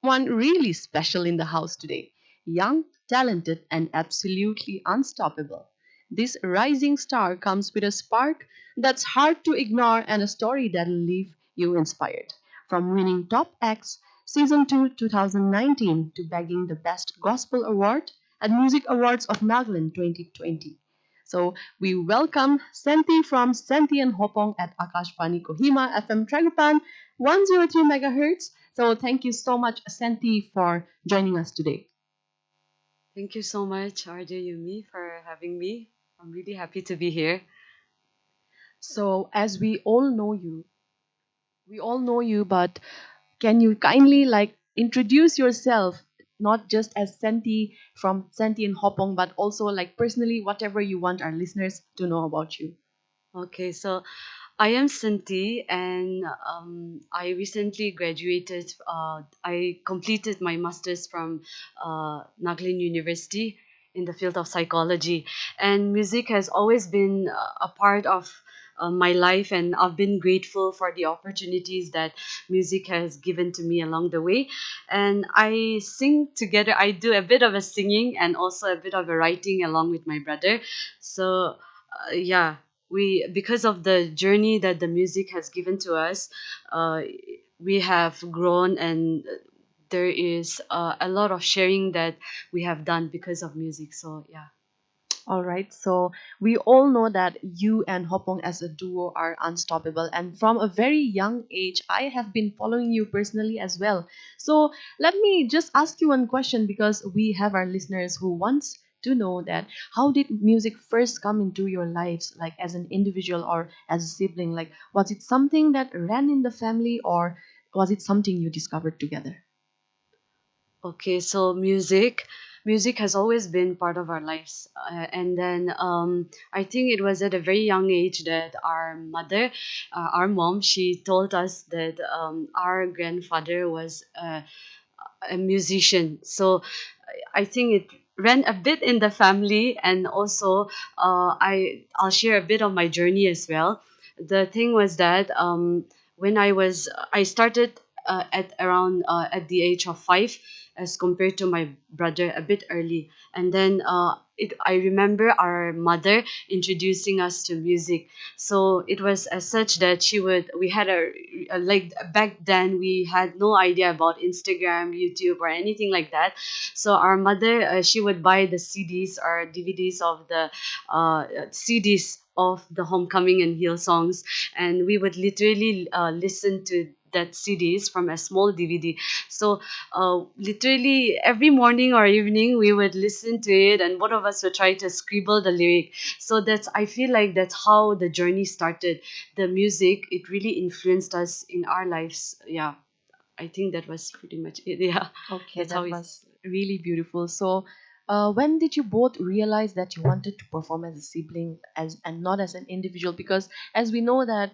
someone really special in the house today. Young, talented, and absolutely unstoppable. This rising star comes with a spark that's hard to ignore and a story that'll leave you inspired. From winning Top Acts Season 2 2019 to bagging the Best Gospel Award at Music Awards of Nagaland 2020. So we welcome Senti from Senti and Hopong at Akashvani Kohima FM Tragopan 103 megahertz. So thank you so much, Senti, for joining us today. Thank you so much, RJ Yumi, for having me. I'm really happy to be here. So as we all know you, but can you kindly introduce yourself, not just as Senti from Senti and Hopong, but also like personally, whatever you want our listeners to know about you. Okay, so I am Sinti, and I recently graduated. I completed my master's from Nagaland University in the field of psychology, and music has always been a part of my life, and I've been grateful for the opportunities that music has given to me along the way. And I sing together. I do a bit of a singing and also a bit of a writing along with my brother. So yeah, we, because of the journey that the music has given to us, uh, we have grown, and there is a lot of sharing that we have done because of music. So yeah. All right, so we all know that you and Hopong as a duo are unstoppable, and from a very young age, I have been following you personally as well. So let me just ask you one question because we have our listeners who wants to know that how did music first come into your lives, like as an individual or as a sibling? Like, was it something that ran in the family, or was it something you discovered together? Okay, so music has always been part of our lives, and then I think it was at a very young age that our mother, our mom, she told us that our grandfather was a musician. So I think it ran a bit in the family, and also I'll share a bit of my journey as well. The thing was that when I started at around at the age of 5, as compared to my brother a bit early, and then I remember our mother introducing us to music. So it was as such that we had a like back then we had no idea about Instagram, YouTube, or anything like that. So our mother, she would buy the CDs or DVDs of the CDs of the Homecoming and Hill songs, and we would literally listen to that CDs from a small DVD. So literally every morning or evening we would listen to it, and one of us would try to scribble the lyric. So that's, I feel like that's how the journey started. The music, it really influenced us in our lives. Yeah, I think that was pretty much it. Yeah, Okay, that's how that it. was really beautiful. So, when did you both realize that you wanted to perform as a sibling, as and not as an individual? Because as we know that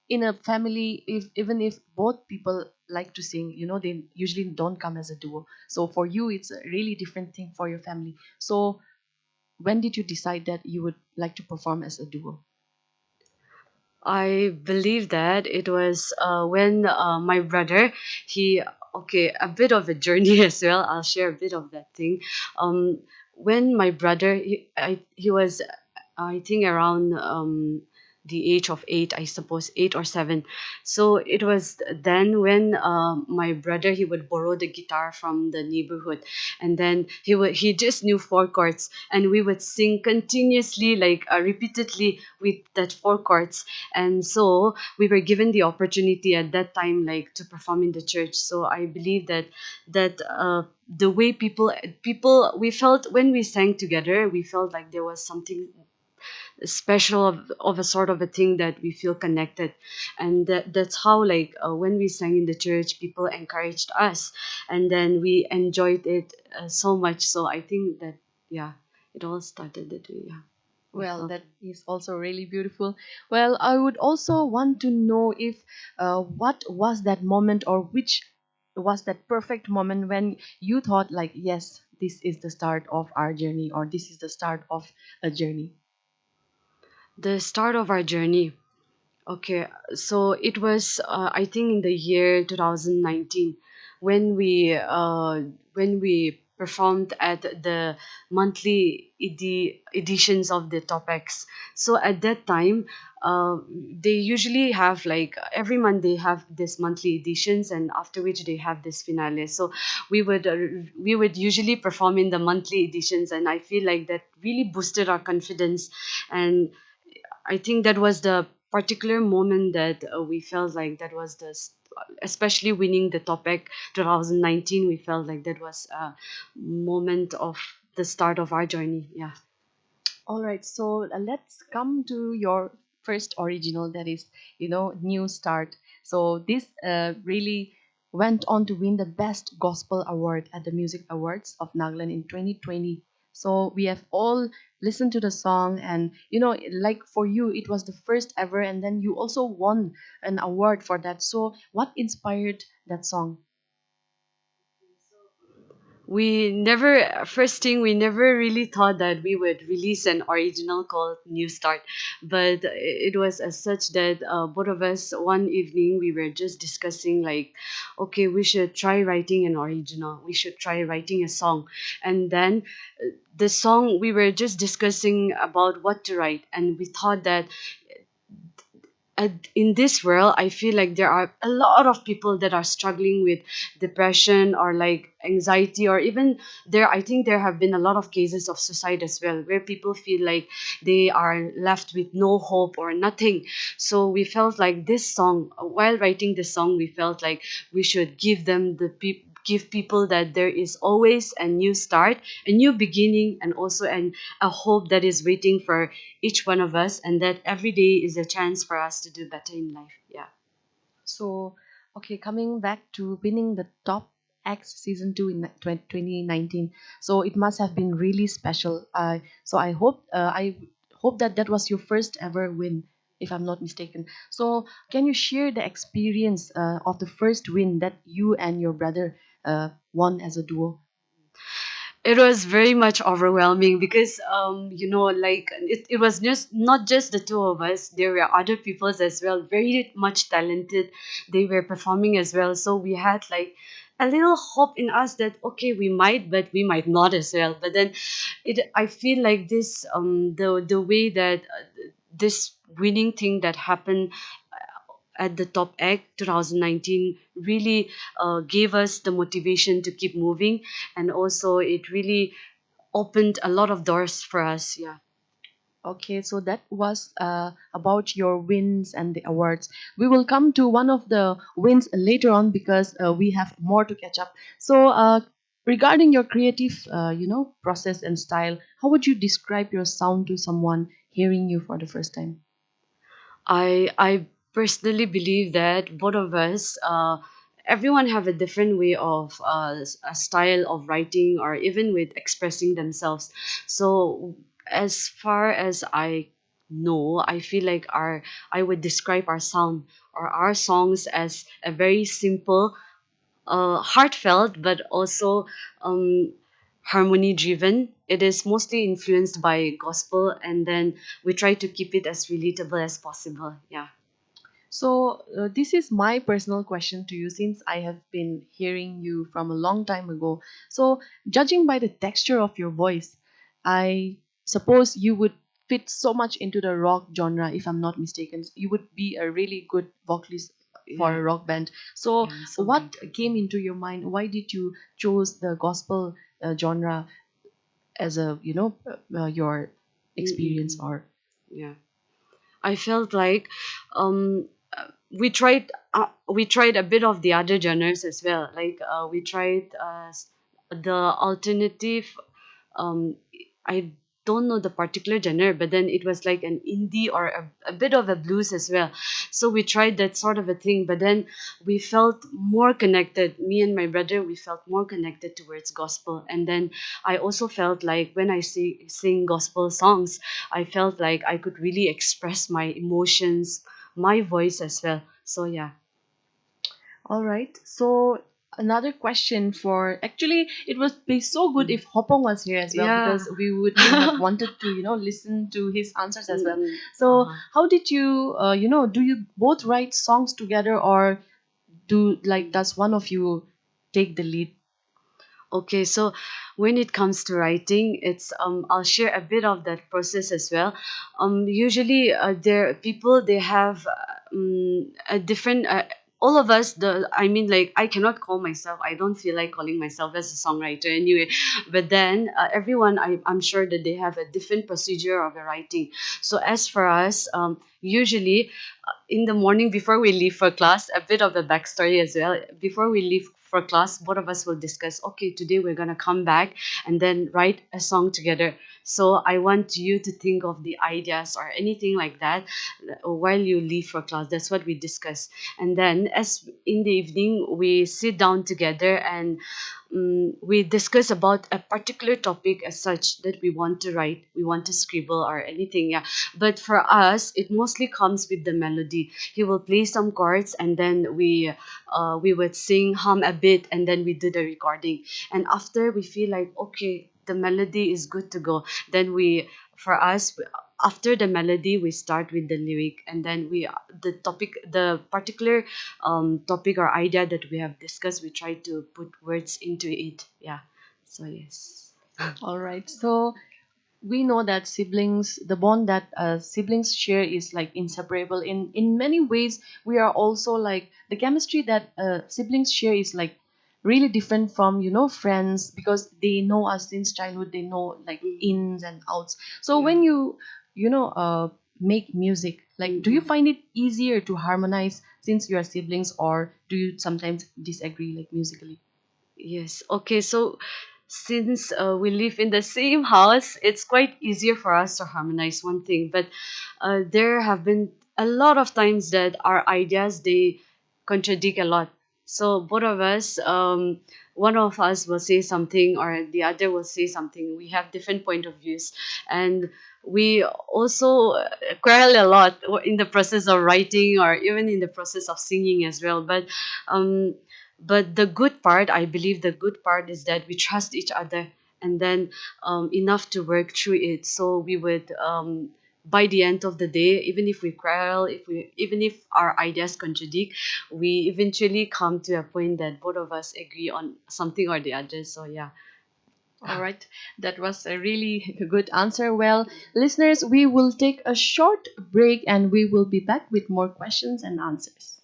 in a family, if even if both people like to sing, they usually don't come as a duo. So for you, it's a really different thing for your family. So when did you decide that you would like to perform as a duo? I believe that it was when my brother, he, okay, a bit of a journey as well. I'll share a bit of that thing. When my brother, he was, I think, around the age of 8, I suppose, 8 or 7. So it was then when my brother, he would borrow the guitar from the neighborhood, and then he just knew 4 chords, and we would sing continuously, like repeatedly with that 4 chords. And so we were given the opportunity at that time, like, to perform in the church. So I believe that the way people we felt when we sang together, we felt like there was something special of a sort of a thing, that we feel connected. And that's how, like, when we sang in the church, people encouraged us, and then we enjoyed it so much. So I think that, yeah, it all started that way. Yeah. Well, Well, that is also really beautiful. Well, I would also want to know if what was that moment, or which was that perfect moment when you thought like, yes, this is the start of our journey, or this is the start of a journey. the start of our journey. Okay, so it was, I think, in the year 2019, when we performed at the monthly editions of the topics. So at that time, they usually have like every month they have this monthly editions, and after which they have this finale. So we would usually perform in the monthly editions, and I feel like that really boosted our confidence. And I think that was the particular moment that we felt like that was especially winning the topic 2019. We felt like that was a moment of the start of our journey. Yeah. All right, so let's come to your first original, that is, New Start. So this really went on to win the Best Gospel Award at the Music Awards of Nagaland in 2020. So we have all listened to the song, and like for you, it was the first ever, and then you also won an award for that. So what inspired that song? We never First thing, we never really thought that we would release an original called New Start, but it was as such that both of us one evening we were just discussing like, okay, we should try writing an original, we should try writing a song. And then the song, we were just discussing about what to write, and we thought that in this world, I feel like there are a lot of people that are struggling with depression or like anxiety, or even there, I think there have been a lot of cases of suicide as well, where people feel like they are left with no hope or nothing. So we felt like this song, while writing this song, we felt like we should give them give people that there is always a new start, a new beginning, and also a hope that is waiting for each one of us, and that every day is a chance for us to do better in life. Yeah. So, okay, coming back to winning the top X season 2 in 2019. So it must have been really special. So I hope that that was your first ever win, if I'm not mistaken. So can you share the experience of the first win that you and your brother won as a duo? It was very much overwhelming because like it was just not just the two of us, there were other peoples as well, very much talented. They were performing as well, so we had like a little hope in us that okay, we might, but we might not as well. But then I feel like this the way that this winning thing that happened at the top act 2019 really gave us the motivation to keep moving, and also it really opened a lot of doors for us. Yeah. Okay, so that was about your wins and the awards. We will come to one of the wins later on because we have more to catch up. So, regarding your creative, process and style, how would you describe your sound to someone hearing you for the first time? I personally believe that both of us, everyone have a different way of a style of writing or even with expressing themselves. So as far as I know, I feel like our I would describe our sound or our songs as a very simple, heartfelt, but also um, harmony driven. It is mostly influenced by gospel, and then we try to keep it as relatable as possible. Yeah. So, this is my personal question to you since I have been hearing you from a long time ago. So, judging by the texture of your voice, I suppose you would fit so much into the rock genre, if I'm not mistaken. You would be a really good vocalist for Yeah. a rock band. So, Yeah, I'm so what grateful. came into your mind? Why did you choose the gospel genre as your experience Mm-mm. or Yeah. I felt like um, we tried a bit of the other genres as well. Like we tried the alternative. Um, I don't know the particular genre, but then it was like an indie or a bit of a blues as well. So we tried that sort of a thing, but then we felt more connected. Me and my brother, we felt more connected towards gospel. And then I also felt like when I sing gospel songs, I felt like I could really express my emotions, my voice as well. So yeah. All right. So another question for actually it would be so good Mm. if Hopong was here as well Yeah. because we would have wanted to listen to his answers as well. Mm-mm. So Uh-huh. how did you do you both write songs together or do like Mm. does one of you take the lead? Okay, so when it comes to writing, it's I'll share a bit of that process as well. Usually, there people they have a different. All of us, the I mean, like I cannot call myself. I don't feel like calling myself as a songwriter anyway. But then everyone, I'm sure that they have a different procedure of the writing. So as for us, usually in the morning before we leave for class, a bit of a backstory as well. Before we leave for class, both of us will discuss, okay, today we're going to come back and then write a song together. So I want you to think of the ideas or anything like that while you leave for class. That's what we discuss. And then as in the evening, we sit down together and we discuss about a particular topic as such that we want to write, we want to scribble or anything, yeah. But for us, it mostly comes with the melody. He will play some chords and then we would sing, hum a bit, and then we do the recording. And after we feel like okay, the melody is good to go, then for us, after the melody we start with the lyric, and then the particular topic or idea that we have discussed, we try to put words into it, yeah. So yes. All right. So we know that siblings, the bond that siblings share is like inseparable. In many ways, we are also like the chemistry that siblings share is like really different from friends, because they know us since childhood. They know like Mhm. ins and outs. So Yeah. when make music, like do you Mhm. find it easier to harmonize since you are siblings, or do you sometimes disagree like musically? Yes. Okay. So since we live in the same house, it's quite easier for us to harmonize one thing. But there have been a lot of times that our ideas they contradict a lot. So both of us, one of us will say something or the other will say something. We have different point of views, and we also quarrel a lot in the process of writing or even in the process of singing as well. Um, but the good part, I believe the good part is that we trust each other, and then enough to work through it. So we would by the end of the day, even if we quarrel, even if our ideas contradict, we eventually come to a point that both of us agree on something or the other. So yeah. All right, that was a really good answer. Well, listeners, we will take a short break and we will be back with more questions and answers.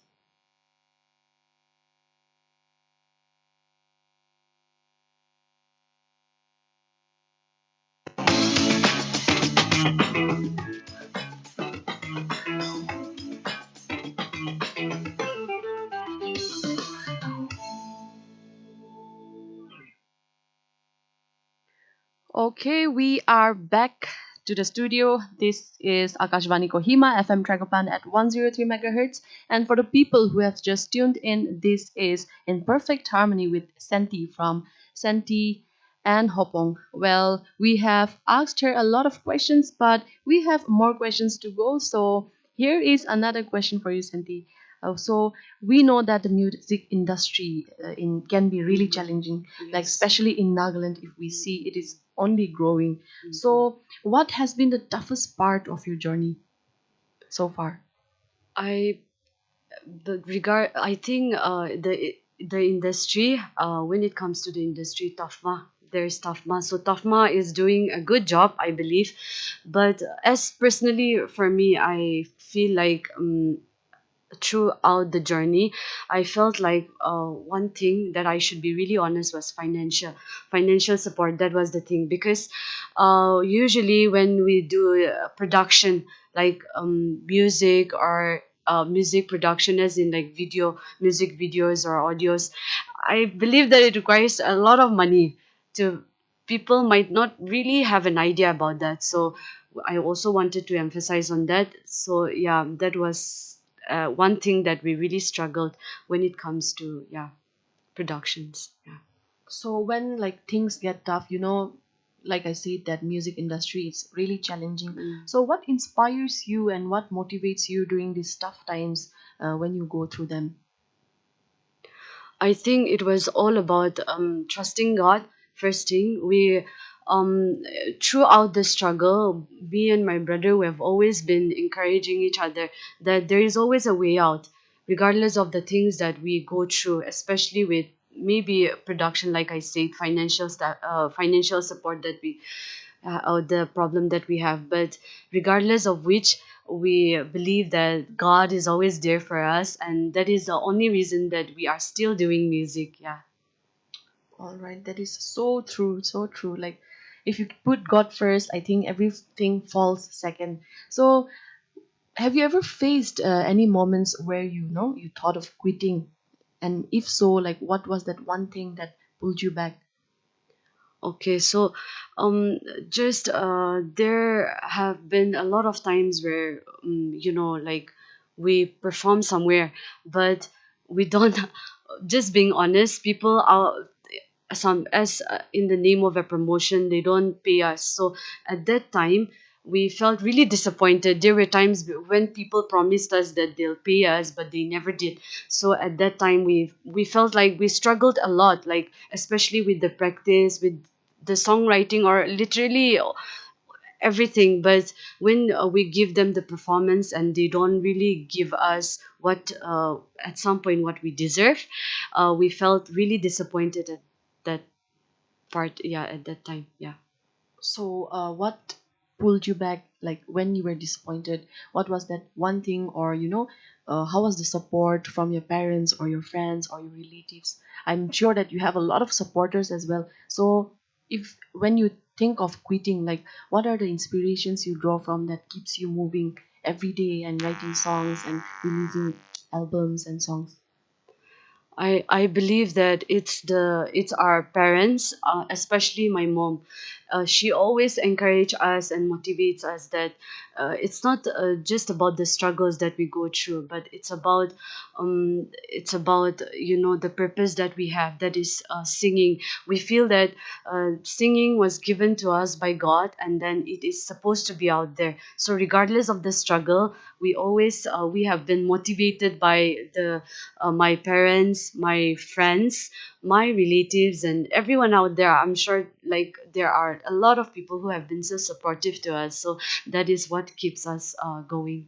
Okay, we are back to the studio. This is Akashvani Kohima, FM Tragopan at 103 megahertz. And for the people who have just tuned in, this is In Perfect Harmony with Senti from Senti and Hopong. Well, we have asked her a lot of questions, but we have more questions to go. So here is another question for you, Senti. So we know that the music industry can be really Mhm. challenging, like Yes. especially in Nagaland, if we see it is only growing. Mhm. So, what has been the toughest part of your journey so far? I I think the industry, when it comes to the industry, Tafma, there's Tafma. So Tafma is doing a good job, I believe. But as personally for me, I feel like throughout the journey, I felt like one thing that I should be really honest was financial support. That was the thing, because usually when we do production, like music or music production, as in like music videos or audios, I believe that it requires a lot of money. To People might not really have an idea about that, so I also wanted to emphasize on that. So yeah, that was one thing that we really struggled when it comes to, yeah, productions. Yeah. So, when like things get tough, like I said, that music industry is really challenging. Mm. So, what inspires you and what motivates you during these tough times when you go through them? I think it was all about trusting God. First thing, we throughout the struggle, me and my brother, we have always been encouraging each other that there is always a way out, regardless of the things that we go through, especially with maybe production, like I said, financial support that we or the problem that we have. But regardless of which, we believe that God is always there for us, and that is the only reason that we are still doing music. Yeah. All right, that is so true, so true. Like, if you put God first, I think everything falls second. So, have you ever faced any moments where you know you thought of quitting, and if so, like, what was that one thing that pulled you back? Okay, so um, just there have been a lot of times where like we perform somewhere, but we don't. Just being honest, people are some as in the name of a promotion, they don't pay us. So at that time, we felt really disappointed. There were times when people promised us that they'll pay us, but they never did. So at that time, we felt like we struggled a lot, like especially with the practice, with the songwriting, or literally everything. But when we give them the performance and they don't really give us what at some point what we deserve, we felt really disappointed at that part. Yeah, at that time. Yeah. So, what pulled you back? Like when you were disappointed, what was that one thing, or how was the support from your parents or your friends or your relatives? I'm sure that you have a lot of supporters as well. So, if when you think of quitting, like what are the inspirations you draw from that keeps you moving every day and writing songs and releasing albums and songs? I believe that it's our parents, especially my mom. She always encourage us and motivates us that it's not just about the struggles that we go through, but it's about the purpose that we have, that is singing. We feel that singing was given to us by God, and then it is supposed to be out there. So regardless of the struggle, we have been motivated by the my parents, my friends, my relatives, and everyone out there. I'm sure like there are a lot of people who have been so supportive to us. So that is what keeps us going.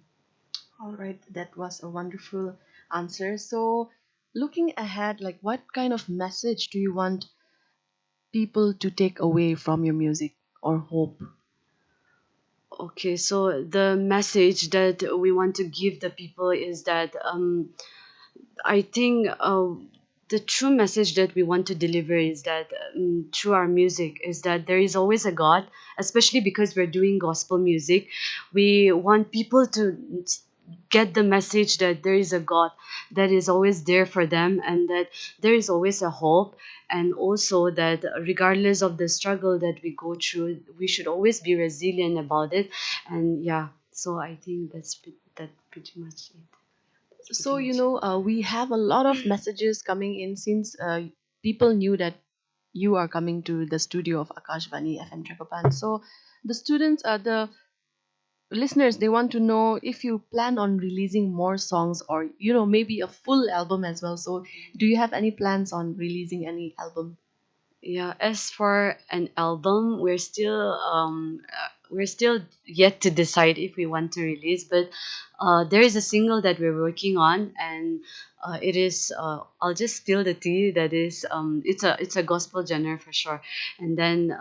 All right, that was a wonderful answer. So, looking ahead, like what kind of message do you want people to take away from your music or hope? Okay, so the message that we want to give the people is that I think the true message that we want to deliver is that through our music is that there is always a God, especially because we're doing gospel music. We want people to get the message that there is a God that is always there for them, and that there is always a hope, and also that regardless of the struggle that we go through, we should always be resilient about it. And yeah, so I think that pretty much it. That's pretty So, much it. we have a lot of messages coming in since people knew that you are coming to the studio of Akashvani FM Tragopan. So, the listeners, they want to know if you plan on releasing more songs or, maybe a full album as well. So, do you have any plans on releasing any album? Yeah, as for an album, we're still yet to decide if we want to release, but there is a single that we're working on, and it is I'll just spill the tea. That is it's a gospel genre for sure, and then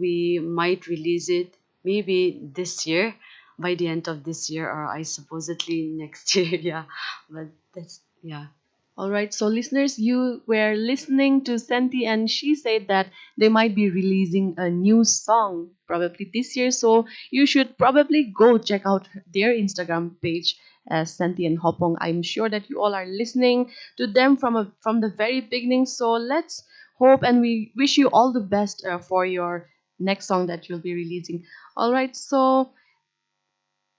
we might release it maybe this year, by the end of this year, or I supposedly next year. Yeah, but that's yeah. All right, so listeners, you were listening to Senti, and she said that they might be releasing a new song probably this year. So you should probably go check out their Instagram page as Senti and Hopong. I'm sure that you all are listening to them from the very beginning. So let's hope and we wish you all the best for your next song that you'll be releasing. All right, so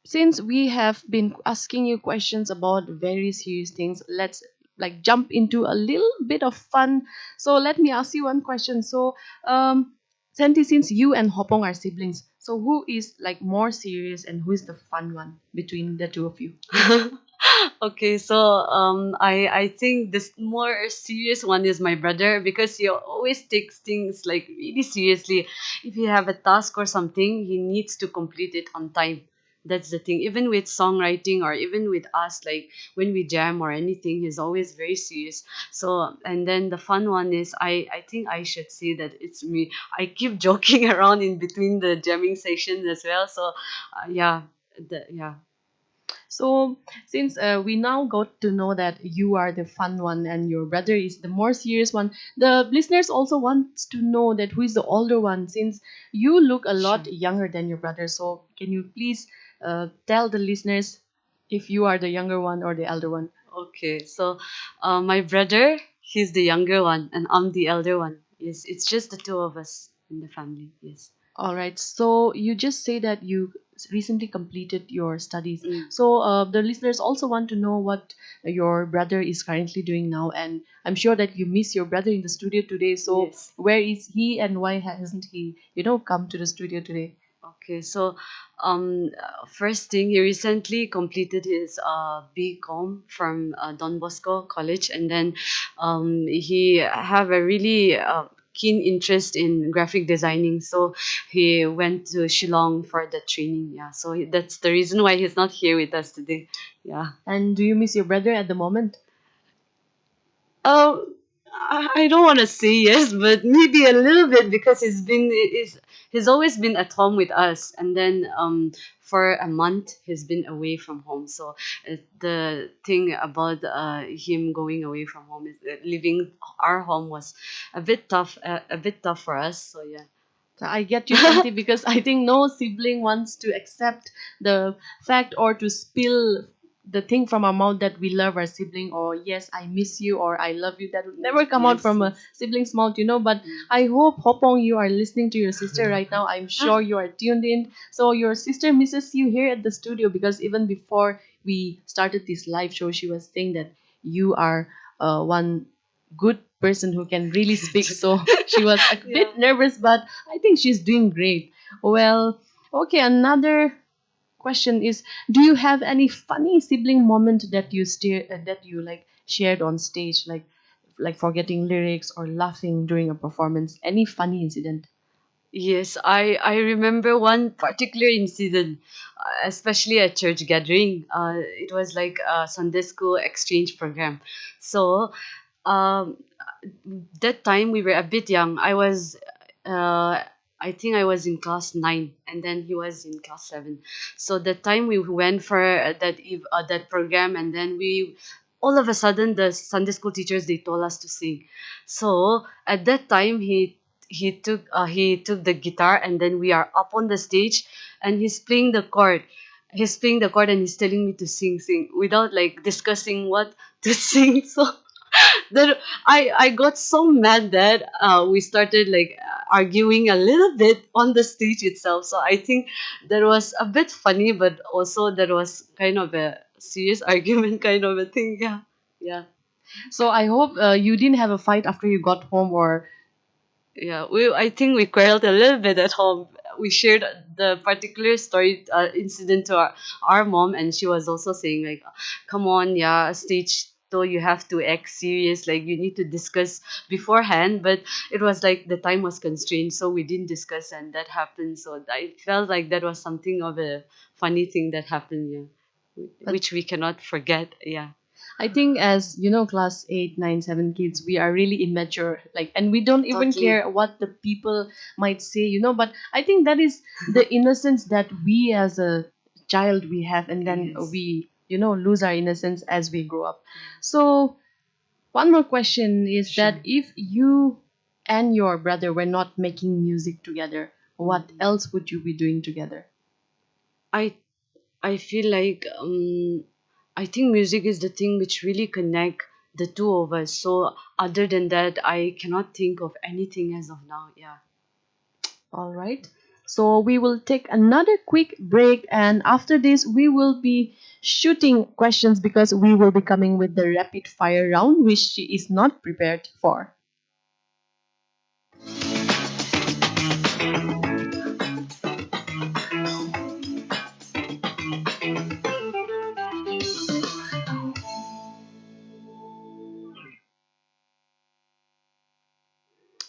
since we have been asking you questions about very serious things, let's like jump into a little bit of fun. So let me ask you one question. So, Senti, since you and Hopong are siblings, so who is like more serious and who is the fun one between the two of you? Okay, so I think this more serious one is my brother, because he always takes things like really seriously. If you have a task or something, he needs to complete it on time. That's the thing. Even with songwriting or even with us, like when we jam or anything, he's always very serious. So, and then the fun one is, I think I should say that it's me. I keep joking around in between the jamming sessions as well. So, yeah, yeah. So, since we now got to know that you are the fun one and your brother is the more serious one, the listeners also want to know that who is the older one, since you look a Sure. lot younger than your brother. So, can you please tell the listeners if you are the younger one or the elder one? Okay, so my brother, he's the younger one, and I'm the elder one. Yes, it's just the two of us in the family. Yes. All right. So you just say that you recently completed your studies. Mm. So the listeners also want to know what your brother is currently doing now, and I'm sure that you miss your brother in the studio today. So Yes. where is he, and why hasn't he, come to the studio today? Okay, so first thing, he recently completed his BCom from Don Bosco College, and then he have a really keen interest in graphic designing. So he went to Shillong for the training. Yeah, so that's the reason why he's not here with us today. Yeah. And do you miss your brother at the moment? Um, I don't want to say yes, but maybe a little bit because he's always been at home with us, and then for a month he's been away from home. So the thing about him going away from home is that leaving our home was a bit tough for us. So yeah. So I get you, Santi, because I think no sibling wants to accept the fact or to spill the thing from our mouth that we love our sibling, or yes, I miss you, or I love you. That would never come out Yes, from a yes. sibling's mouth. But I hope, Hopong, you are listening to your sister right now. I'm sure you are tuned in. So your sister misses you here at the studio, because even before we started this live show, she was saying that you are one good person who can really speak. So she was a Yeah. bit nervous, but I think she's doing great. Well, okay, another question is, do you have any funny sibling moment that you like shared on stage, like forgetting lyrics or laughing during a performance? Any funny incident? Yes, I remember one particular incident, especially at church gathering. It was like a Sunday school exchange program. So, um, that time we were a bit young. Uh, I think I was in class 9, and then he was in class 7. So that time we went for that program, and then we all of a sudden the Sunday school teachers they told us to sing. So at that time he took the guitar, and then we are up on the stage, and he's playing the chord. He's playing the chord and he's telling me to sing without like discussing what to sing. So that I got so mad that we started like arguing a little bit on the stage itself. So I think that was a bit funny, but also that was kind of a serious argument kind of a thing. Yeah, yeah. So I hope you didn't have a fight after you got home, or Yeah, we I think we quarreled a little bit at home. We shared the particular story incident to our mom, and she was also saying like, "Come on, yeah, stage though you have to act serious. Like you need to discuss beforehand." But it was like the time was constrained, so we didn't discuss, and that happened. So I felt like that was something of a funny thing that happened. Yeah, but which we cannot forget. Yeah, I think, as class 8, 9, 7 kids, we are really immature, like, and we don't even totally. care what the people might say. But I think that is the innocence that we as a child we have, and then Yes. we, lose our innocence as we grow up. So, one more question is Sure. that if you and your brother were not making music together, what else would you be doing together? I I feel like I think music is the thing which really connect the two of us. So other than that, I cannot think of anything as of now. Yeah. All right. So we will take another quick break, and after this, we will be shooting questions because we will be coming with the rapid fire round, which she is not prepared for.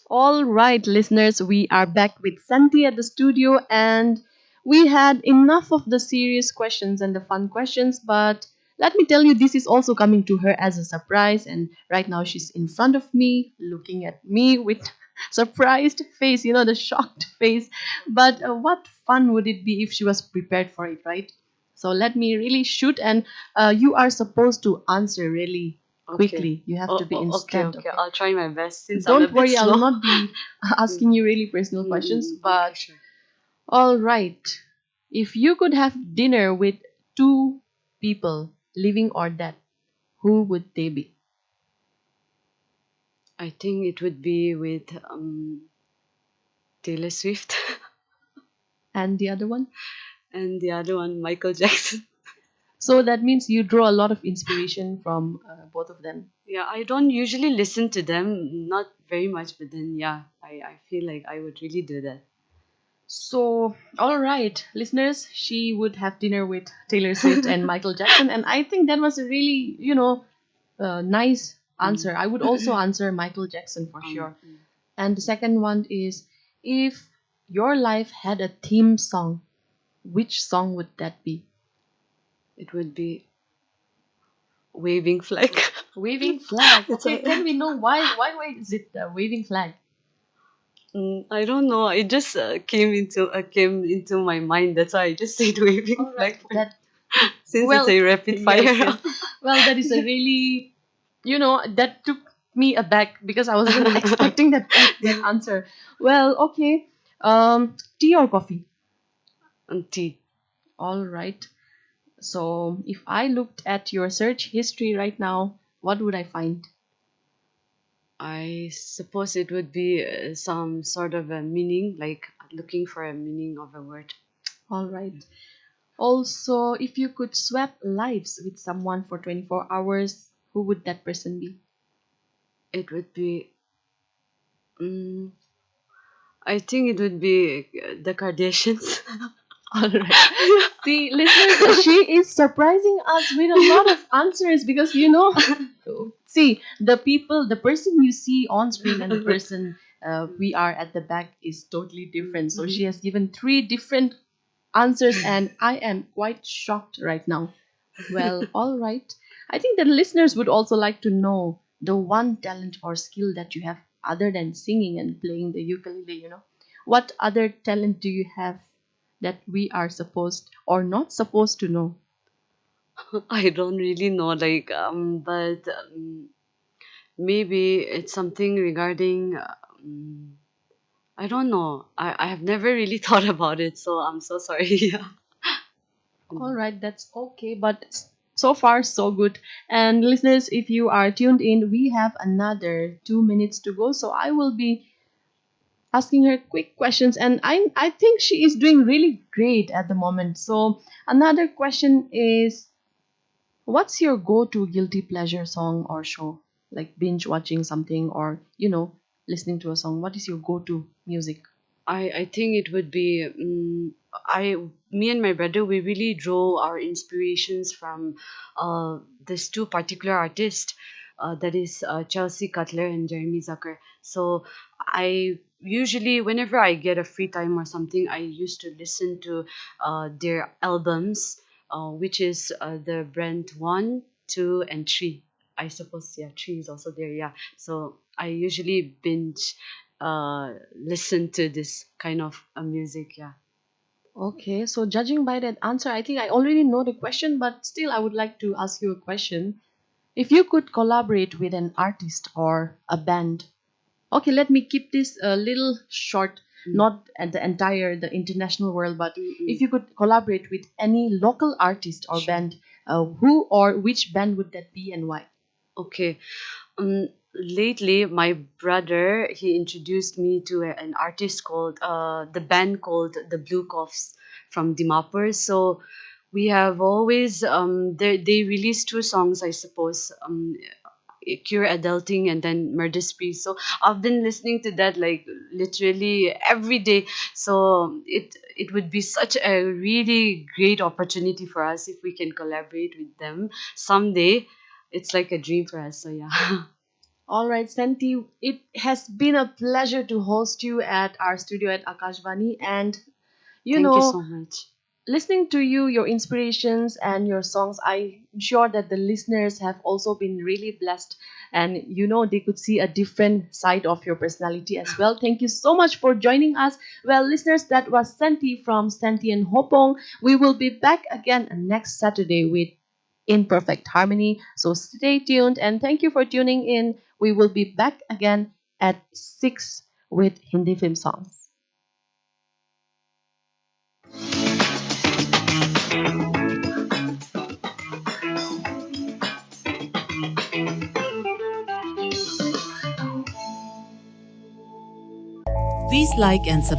All right, listeners, we are back with Santi at the studio, and we had enough of the serious questions and the fun questions, but let me tell you, this is also coming to her as a surprise. And right now, she's in front of me, looking at me with surprised face, the shocked face. But what fun would it be if she was prepared for it, right? So let me really shoot, and you are supposed to answer really Okay. quickly. You have to be Okay, instant, okay. okay? I'll try my best since I'm a Don't bit worry, I'll slow. not be Mm, asking you really personal questions, okay, but sure. all right. If you could have dinner with two people, living or dead, who would they be? I think it would be with Taylor Swift And the other one? and the other one, Michael Jackson. So that means you draw a lot of inspiration from both of them. Yeah, I don't usually listen to them, not very much, but then yeah, I feel like I would really do that. So, all right, listeners, she would have dinner with Taylor Swift and Michael Jackson. And I think that was a really, nice Mm. answer. I would also answer Michael Jackson for sure. Mm. And the second one is, if your life had a theme song, which song would that be? It would be Waving Flag. Waving flag. It's Okay, a, can we know why is it a waving flag? I don't know. It just came into my mind. That's why I just said Waving All right, Flag that since it's well, a rapid yes, fire yes. round. Well, that is a really, that took me aback because I wasn't expecting that Yeah. answer. Well, okay. Tea or coffee? Tea. All right. So if I looked at your search history right now, what would I find? I suppose it would be some sort of a meaning, like looking for a meaning of a word. All right. Also, if you could swap lives with someone for 24 hours, who would that person be? It would be. Um, I think it would be the Kardashians. All right. See, listeners, she is surprising us with a lot of answers because see, the person you see on screen and the person we are at the back is totally different. So she has given three different answers, and I am quite shocked right now. Well, all right. I think the listeners would also like to know the one talent or skill that you have other than singing and playing the ukulele. What other talent do you have that we are supposed or not supposed to know? I don't really know, like, but maybe it's something regarding. I don't know. I have never really thought about it, so I'm so sorry. Yeah. All right, that's okay, but so far so good. And listeners, if you are tuned in, we have another 2 minutes to go. So I will be asking her quick questions, and I think she is doing really great at the moment. So another question is, what's your go-to guilty pleasure song or show? Like binge watching something or listening to a song. What is your go-to music? I think it would be I me and my brother, we really draw our inspirations from these two particular artists, that is Chelsea Cutler and Jeremy Zucker. So I usually, whenever I get a free time or something, I used to listen to their albums, which is the Brand 1, 2, and 3. I suppose, yeah, 3 is also there. Yeah, so I usually binge listen to this kind of music. Yeah. Okay, so judging by that answer, I think I already know the question, but still I would like to ask you a question. If you could collaborate with an artist or a band, okay, let me keep this a little short, Mm. not at the international world, but if Mm-mm. you could collaborate with any local artist or Sure. band, who or which band would that be and why? Okay. Lately, my brother, he introduced me to an artist called the band called the Blue Coughs from Dimapur. So we have always they released two songs, I suppose. Cure Adulting and then Murder Spree. So I've been listening to that like literally every day. So it would be such a really great opportunity for us if we can collaborate with them someday. It's like a dream for us. So yeah. All right, Senti, it has been a pleasure to host you at our studio at Akashvani, and You Thank you know, so much. listening to you, your inspirations and your songs, I'm sure that the listeners have also been really blessed, and they could see a different side of your personality as well. Thank you so much for joining us. Well, listeners, that was Senti from Senti and Hopong. We will be back again next Saturday with In Perfect Harmony. So stay tuned and thank you for tuning in. We will be back again at 6 with Hindi film songs. Please like and subscribe.